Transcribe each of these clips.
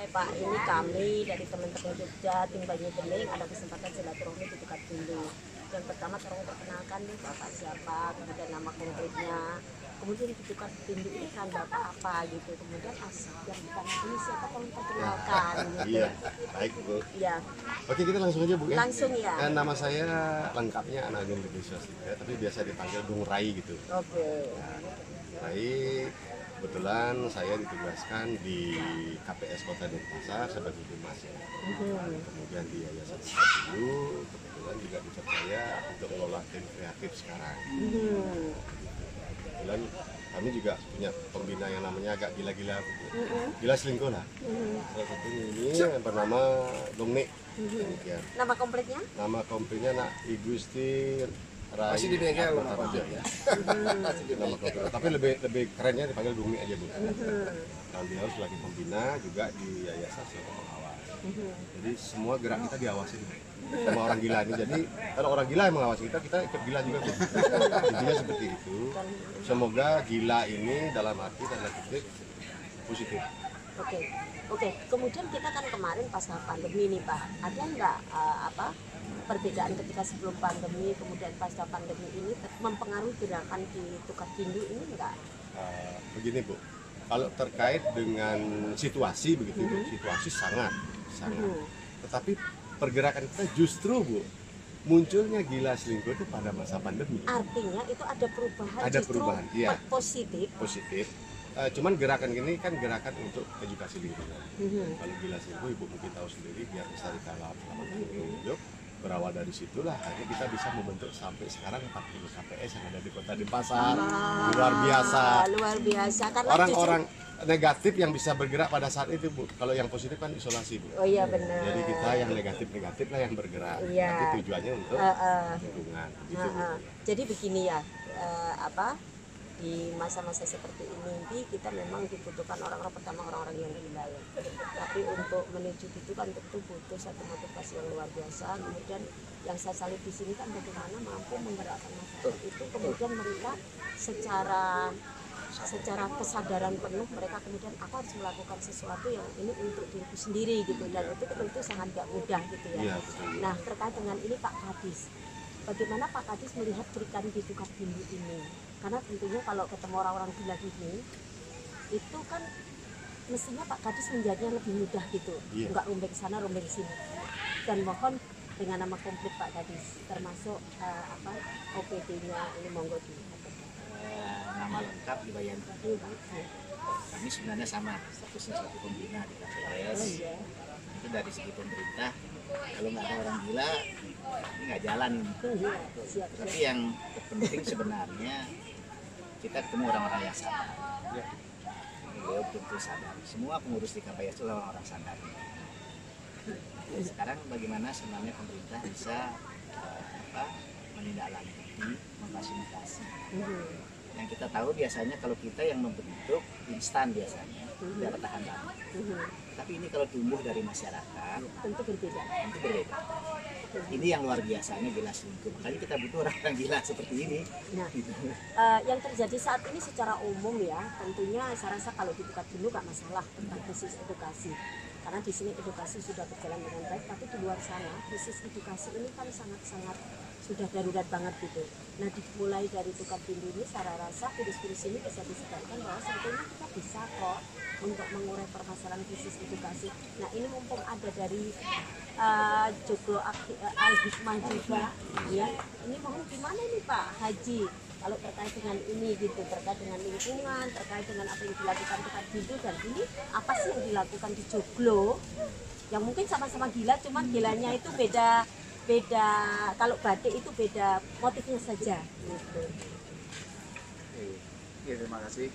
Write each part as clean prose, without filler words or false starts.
Pak, ini kami dari teman-teman Jogja, tim Banyu Bening ada kesempatan silaturahmi di Tukar Tindu. Yang pertama tolong perkenalkan nih Bapak siapa, kemudian nama konkretnya, kemudian di Tukar Tindu ini kan Bapak apa gitu, kemudian asal yang bukan ini siapa tolong perkenalkan gitu. Iya, baik Bu. Iya, Oke, kita langsung aja Bu ya. langsung ya. Nama saya lengkapnya Anak Agung Gede Swastika, tapi biasa dipanggil Bung Rai gitu. Oke. Rai, kebetulan saya ditugaskan di KPS Kota Denpasar sebagai humas ya. Kemudian di Yayasan dulu, kebetulan juga dipercaya untuk mengelola tim kreatif sekarang. Kebetulan kami juga punya pembina yang namanya agak gila-gila, gila selingkuh lah. Salah satunya ini yang bernama Bung Nik. Demikian. Nama kompletnya? Nama komplitnya Nak Igusti Rai. Masih di bengkel Ahmad Pak Hamzah, ya. Nama komplitnya. Tapi lebih kerennya dipanggil Bung Nik aja Bu. Dan beliau sebagai pembina juga di Yayasan sebagai pengawas. Jadi semua gerak kita diawasi sama orang gila ini. Jadi kalau orang gila yang mengawasi kita, kita ikut gila juga Bu. Intinya seperti itu. Semoga gila ini dalam arti tanda kutip positif. Oke. Kemudian kita kan kemarin pas pandemi nih Pak, ada nggak perbedaan ketika sebelum pandemi kemudian pasca pandemi ini mempengaruhi gerakan di Tukar Tindu ini enggak? Begini Bu, kalau terkait dengan situasi begitu Bu, situasi sangat. Tetapi pergerakan kita justru Bu, munculnya gila selingkuh itu pada masa pandemi. Artinya itu ada perubahan, Ada justru perubahan, iya. positif. Cuman gerakan ini kan gerakan untuk edukasi lingkungan. Kalau gila selingkuh Ibu mungkin tahu sendiri, biar melestarikan alam selama hidup. Berawal dari situlah akhirnya kita bisa membentuk sampai sekarang 40 KPS yang ada di Kota Denpasar. Luar biasa. Karena Orang-orang negatif yang bisa bergerak pada saat itu Bu. Kalau yang positif kan isolasi Bu. Oh iya benar. Jadi kita yang negatif lah yang bergerak. Iya. Tapi tujuannya untuk lingkungan. Gitu, Bu. Jadi begini ya, di masa-masa seperti ini kita memang dibutuhkan orang-orang yang gila ya. Tapi untuk menuju itu kan tentu butuh satu motivasi yang luar biasa. Kemudian yang saya salut di sini kan bagaimana mampu menggerakkan masyarakat itu, kemudian mereka secara kesadaran penuh mereka kemudian aku harus melakukan sesuatu yang ini untuk diriku sendiri gitu, dan itu tentu sangat gak mudah gitu ya. Iya, betul. Nah terkait dengan ini Pak Kadis, bagaimana Pak Kadis melihat gerakan di Tukar Tindu ini? Karena tentunya kalau ketemu orang-orang gila gini itu kan mestinya Pak Kadis menjadinya lebih mudah gitu, nggak rombeng sana rombeng sini. Dan mohon dengan nama komplit Pak Kadis termasuk OPD-nya ini monggo di Nama lengkap Iwayan Badu. Kami sebenarnya sama statusnya satu pembina di KPS. Itu dari segi pemerintah, kalau nggak ada orang gila ini nggak jalan ini. Tapi yang terpenting sebenarnya kita ketemu orang-orang yang sadar. Beliau tentu sadar. Semua pengurus di KPS itu orang-orang sadar. Sekarang bagaimana sebenarnya pemerintah bisa menindaklanjuti, memfasilitasi. Yang kita tahu biasanya kalau kita yang membentuk instan biasanya tidak tahan lama. Tapi ini kalau tumbuh dari masyarakat tentu berbeda. Ini yang luar biasanya gila selingkuh. Makanya kita butuh orang gila seperti ini. Nah, yang terjadi saat ini secara umum ya, tentunya saya rasa kalau di Tukar Tindu gak masalah tentang krisis edukasi. Karena di sini edukasi sudah berjalan dengan baik, tapi di luar sana krisis edukasi ini kan sangat-sangat sudah darurat banget gitu. Nah, dimulai dari Tukar Tindu ini saya rasa virus-virus ini bisa disebabkan bahwa sebetulnya kita bisa kok untuk mengurai permasalahan krisis edukasi. Nah, ini mumpung ada dari Joglo Al-Hikmah juga ya. Ini mohon gimana nih Pak Haji kalau terkait dengan ini gitu, terkait dengan lingkungan, terkait dengan apa yang dilakukan Tukar Tindu, dan ini apa sih yang dilakukan di Joglo yang mungkin sama-sama gila, cuman gilanya itu beda, kalau batik itu beda motifnya saja gitu. Terima kasih.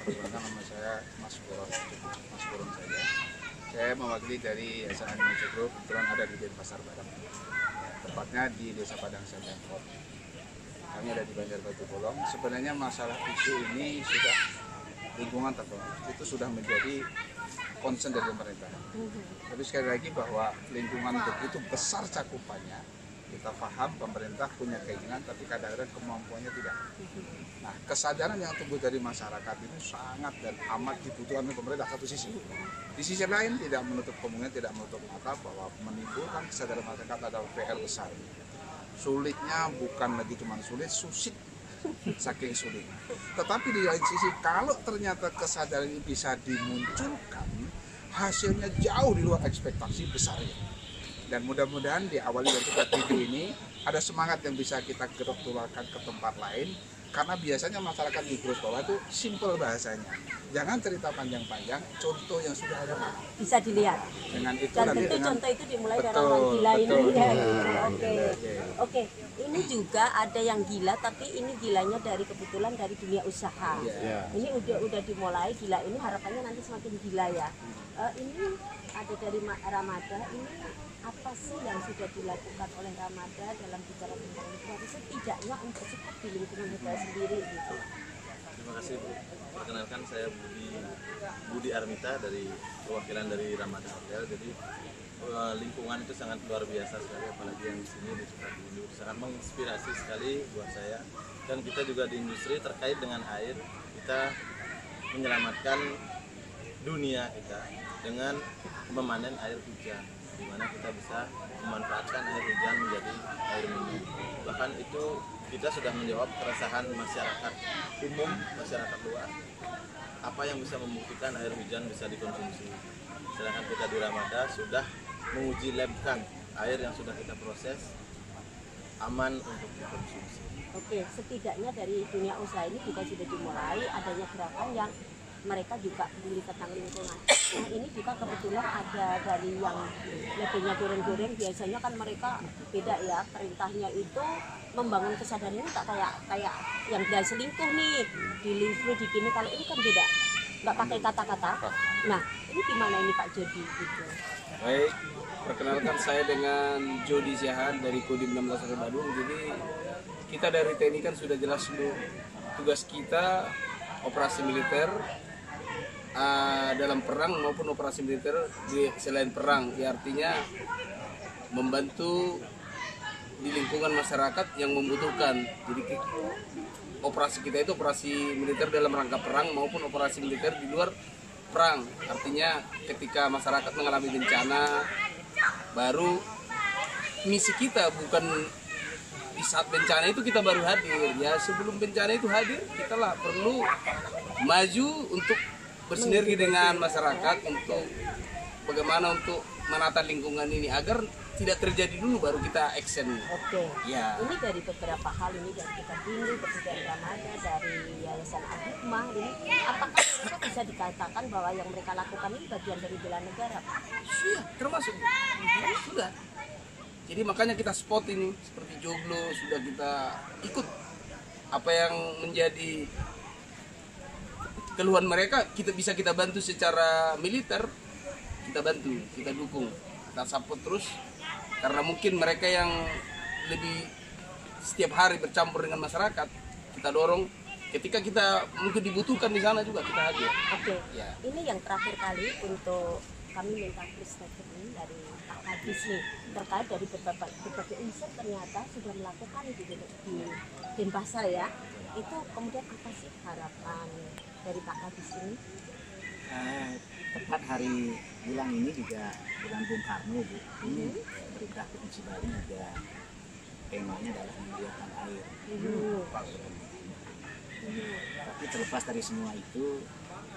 Perkenalkan nama saya Mas Kurun saja. Saya mewakili dari Yayasan Animal Joglo, kebetulan ada di Denpasar Barat. Tepatnya di Desa Padang Sempengkot. Kami ada di Banjarbatu Bolong. Sebenarnya masalah isu ini sudah lingkungan itu sudah menjadi concern dari pemerintah. Tapi sekali lagi bahwa lingkungan begitu besar cakupannya, kita paham pemerintah punya keinginan tapi kadang-kadang kemampuannya tidak. Nah, kesadaran yang tumbuh dari masyarakat ini sangat dan amat dibutuhkan oleh pemerintah satu sisi. Di sisi lain tidak menutup kemungkinan, tidak menutup mata bahwa menimbulkan kesadaran masyarakat adalah PR besar. Sulitnya bukan lagi cuma sulit, susit saking sulit. Tetapi di lain sisi kalau ternyata kesadaran ini bisa dimunculkan, hasilnya jauh di luar ekspektasi besarnya. Dan mudah-mudahan diawali dari video ini ada semangat yang bisa kita gerak tularkan ke tempat lain, karena biasanya masyarakat di Gross bawah itu simple bahasanya. Jangan cerita panjang-panjang, contoh yang sudah ada Bisa dilihat. dengan itu Dan nanti tentu dengan contoh itu dimulai dari betul, orang gila ini betul. ya. Nah, Oke. Oke. Ini juga ada yang gila, tapi ini gilanya dari kebetulan dari dunia usaha. Ya. Ini udah dimulai gila ini, harapannya nanti semakin gila ya. Ini ada dari Ramada. Ini apa sih yang sudah dilakukan oleh Ramada dalam bicara tentang lingkungan, setidaknya untuk cukup di lingkungan kita sendiri gitu. Terima kasih Bu. Perkenalkan saya Budi Armita dari perwakilan dari Ramada Hotel. Jadi lingkungan itu sangat luar biasa sekali, apalagi yang di sini di Sukabumi sangat menginspirasi sekali buat saya. Dan kita juga di industri terkait dengan air, kita menyelamatkan dunia kita dengan memanen air hujan, di mana kita bisa memanfaatkan air hujan menjadi air minum. Bahkan itu kita sudah menjawab keresahan masyarakat umum, masyarakat luas, apa yang bisa membuktikan air hujan bisa dikonsumsi. Sedangkan kita di Ramada sudah menguji labkan air yang sudah kita proses aman untuk dikonsumsi. Oke, setidaknya dari dunia usaha ini juga sudah dimulai adanya gerakan yang mereka juga peduli tentang lingkungan. Nah, ini juga kebetulan ada dari yang labelnya goreng-goreng, biasanya kan mereka beda ya, perintahnya itu membangun kesadaran ini tak kayak yang udah selingkuh nih, di live di gini. Kalau ini kan beda, nggak pakai kata-kata. Nah, ini gimana ini Pak Jody gitu? Baik, perkenalkan saya dengan Jody Siahan dari Kodim 16 Badung. Jadi kita dari TNI kan sudah jelas dulu tugas kita operasi militer dalam perang maupun operasi militer selain perang, ya artinya membantu di lingkungan masyarakat yang membutuhkan. Jadi operasi kita itu operasi militer dalam rangka perang maupun operasi militer di luar perang. Artinya ketika masyarakat mengalami bencana, baru misi kita bukan di saat bencana itu kita baru hadir. Ya sebelum bencana itu hadir, kita lah perlu maju untuk bersinergi dengan masyarakat untuk bagaimana untuk menata lingkungan ini agar tidak terjadi dulu baru kita action. Oke. Ya. Ini dari beberapa hal ini dari kita Bini, kemudian Ramada, dari Yayasan Al-Hikmah ini, apakah itu bisa dikatakan bahwa yang mereka lakukan ini bagian dari bela negara? Sudah termasuk. Sudah. Jadi makanya kita spot ini seperti joglo, sudah kita ikut apa yang menjadi keluhan mereka, kita bantu secara militer, kita bantu, kita dukung, kita support terus, karena mungkin mereka yang lebih setiap hari bercampur dengan masyarakat, kita dorong. Ketika kita mungkin dibutuhkan di sana juga kita hadir. Oke. Ya. Ini yang terakhir kali untuk kami minta statement dari Pak Kadis nih terkait dari berbagai unsur ternyata sudah melakukan di Denpasar ya. Itu kemudian apa sih harapan dari Pak Kadis ini? Tepat hari bulan ini juga bulan Bung Karno, Bu. Ini pemerintah Provinsi Bali juga temanya adalah menyediakan air. Tapi terlepas dari semua itu,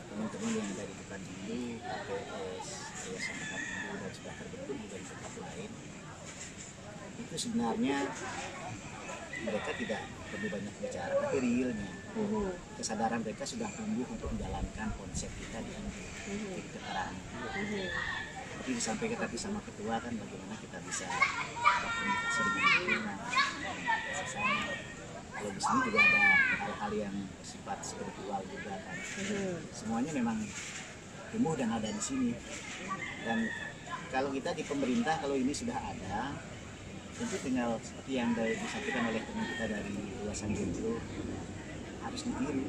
teman-teman yang dari depan dulu, KPS, Yayasan Dekat Dulu, dan sudah terbentuk juga di tempat lain, itu sebenarnya mereka tidak perlu banyak bicara, tapi realnya kesadaran mereka sudah tumbuh untuk menjalankan konsep kita di keteraan. Tapi disampaikan tadi sama ketua kan bagaimana kita bisa berkomunikasi dengan lingkungan, sesama. Kalau di sini juga ada hal-hal yang bersifat spiritual juga kan. Semuanya memang tumbuh dan ada di sini. Dan kalau kita di pemerintah, kalau ini sudah ada, tentu tinggal seperti yang disampaikan oleh teman kita dari Yayasan Gendro, harus ditiru,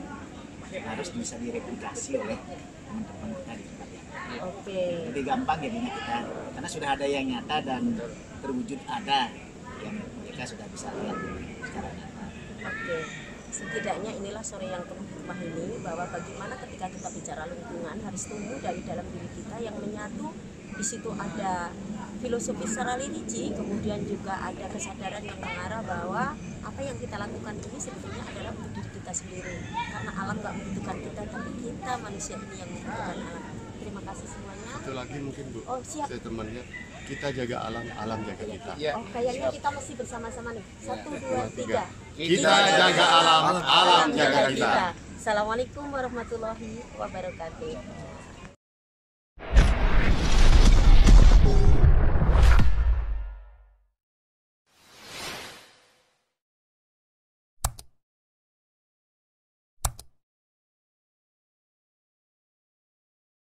harus bisa direplikasi oleh teman-teman kita di tempat yang lain. Oke. Lebih gampang jadinya kita, karena sudah ada yang nyata dan terwujud ada yang mereka sudah bisa lihat secara nyata. Oke, setidaknya inilah sore yang penuh hikmah ini, bahwa bagaimana ketika kita bicara lingkungan harus tumbuh dari dalam diri kita yang menyatu. Di situ ada filosofi secara religi, kemudian juga ada kesadaran yang mengarah bahwa apa yang kita lakukan ini sebetulnya adalah untuk diri kita sendiri, karena alam nggak membutuhkan kita, tapi kita manusia ini yang membutuhkan alam. Terima kasih semuanya. Satu lagi mungkin Bu, Oh siap. saya temannya, kita jaga alam, alam jaga kita. Ya. Oh kayaknya kita mesti bersama-sama nih. 1, 2, 3. Kita jaga alam, alam jaga kita. Assalamualaikum warahmatullahi wabarakatuh.